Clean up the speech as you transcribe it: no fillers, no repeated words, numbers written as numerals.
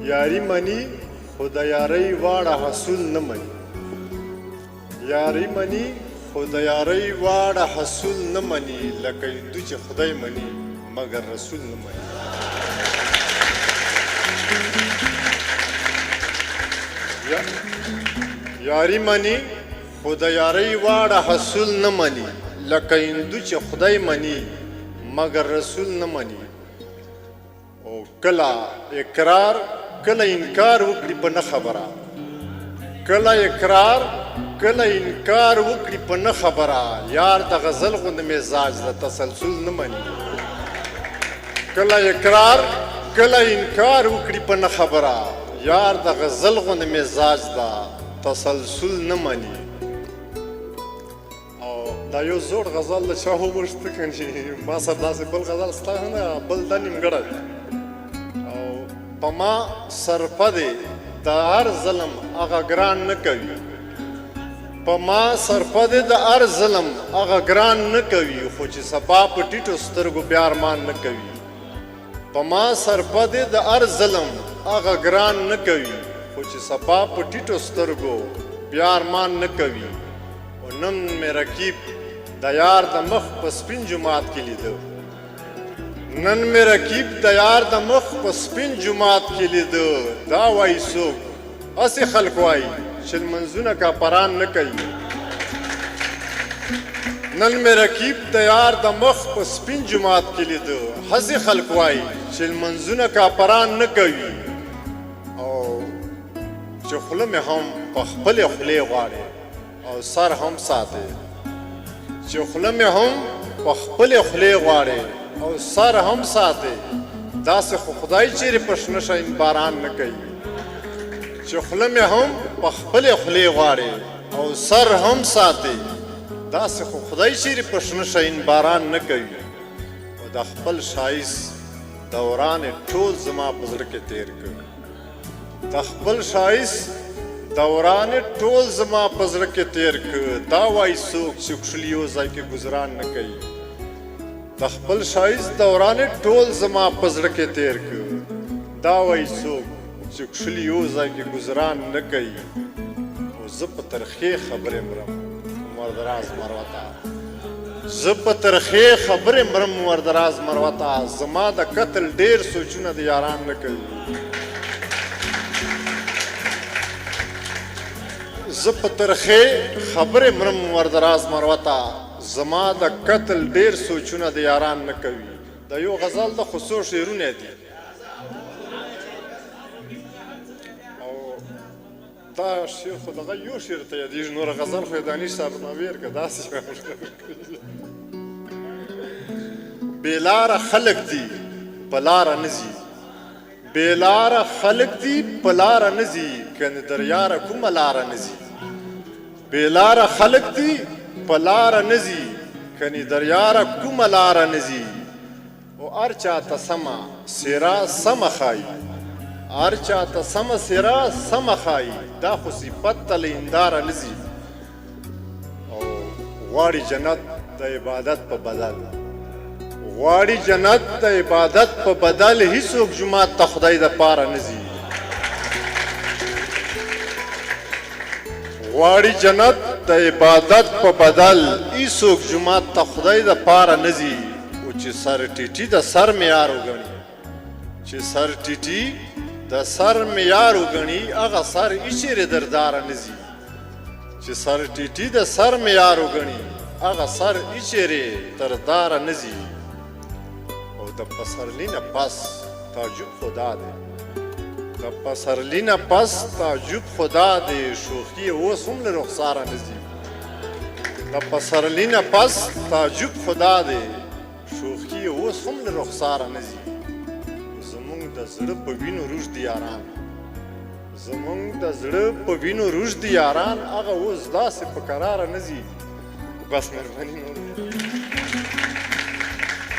یاری منی خو د یارۍ واړه حصول نه مني یاری منی خو د یارۍ واړه حصول نه مني لکه هندو چې خدای مني مګر رسول نه مني یاری منی خو د یارۍ واړه حصول نه مني لکه هندو چې خدای مني مګر رسول نه مني او کله اقرار کله انکار وکړي په نه خبره کله اقرار کله انکار وکړي په نه خبره یار د غزل غوندې مزاج د تسلسل نه مني کله اقرار کله انکار وکړي په نه خبره یار د غزل غوندې مزاج د تسلسل نه مني او دا یو زوړ غزل د چا وموشته که ما سره داسې بل غزل ستا نه بل دا نیمګړی دی په ما صرفه دی د هر ظلم هغه ګران نه کوي په ما صرفه دی د هر ظلم هغه ګران نه کوي خو چې سبا په ټیټو سترګو بیا ارمان نه کوي په ما صرفه دی د هر ظلم هغه ګران نه کوي خو چې سبا په ټیټو سترګو بیا ارمان نه کوي او نن مې رقیب د یار د مخ په سپین جومات کې لیده نن مې رقیب د یار د مخ په سپین جومات کې لیده دا وایي څوک هسې خلک وایي چې لمنځونه کاپران نه کوي نن مې رقیب د یار د مخ په سپین جومات کې لیده هسې خلک وایي چې لمنځونه کاپران نه کوي او چې خوله مې هم په خپلې خولې غواړي او سر هم ساتي چې خوله مې هم په خپلې خولې غواړي او سر هم ساتي داسې خو خدای چیرې په شنه شین باران نه کوي چې خوله مې هم په خپلې خولې غواړي او سر هم ساتي داسې خو خدای چیرې په شنه شین باران نه کوي او د خپل ښایست دوران ټول زما په زړه کې تیر کړ د خپل ښایست دوران ټول زما په زړه کې تیر کړ دا وایي څوک چې کښلي یو ځای کې ګزران نه کوي د خپل ښایست دوران ټول زما په زړه کې تیر کړ دا وایي څوک چې کښلي یو ځای کې ګزران نه کوي او زه په ترخې خبرې مرم مردراز مروته زه په ترخې خبرې مرم مردراز مروته زما د قتل ډېر سوچونه د یاران نه کوي زه په ترخې خبرې مرم مردراز مروته زما د قتل ډېر سوچونه د یاران نه کوي دا یو غزل د خو څو شعرونه دي او دا شعر خو دغه یو شعر ته یادېږي نور غزل خو یې دانش صاحب نه ویر که داسې بېلاره خلک دي په لاره نه ځي بېلاره خلک دي په لاره نه ځي کنې در یاره کومه لاره نه ځي بېلاره خلک دي په لاره نه ځي کنې در یاره کومه لاره نه ځي او هر چاته سمه څېره سمه ښایي هر چاته سمه څېره سمه ښایي دا خو صفت ته له هنداره نه ځي او غواړي جنت د عبادت په بدل غواړي جنت د عبادت په بدل هیڅوک جومات ته خدای دپاره نه ځي غواړي جنت د عبادت په بدل هیڅوک جومات ته خدای دپاره نه ځي او چې سر ټیټي د سر معیار وګڼي چې سر ټیټي د سر معیار وګڼي هغه سر هیچېرې درداره نه ځي چې سر ټیټي د سر معیار وګڼي هغه سر هیچېرې درداره نه ځي او د پسرلي نه پس تعجب خدا دی د پسرلي نه پس تعجب خدا دی شوخي اوس هم له رخساره نه ځي د پسرلي نه پس تعجب خدا دی شوخي اوس هم له رخساره نه ځي زمونږ د زړه په وینو روږدي یاران زمونږ د زړه په وینو روږدي یاران هغه اوس داسې په قراره نه ځي بس مهرباني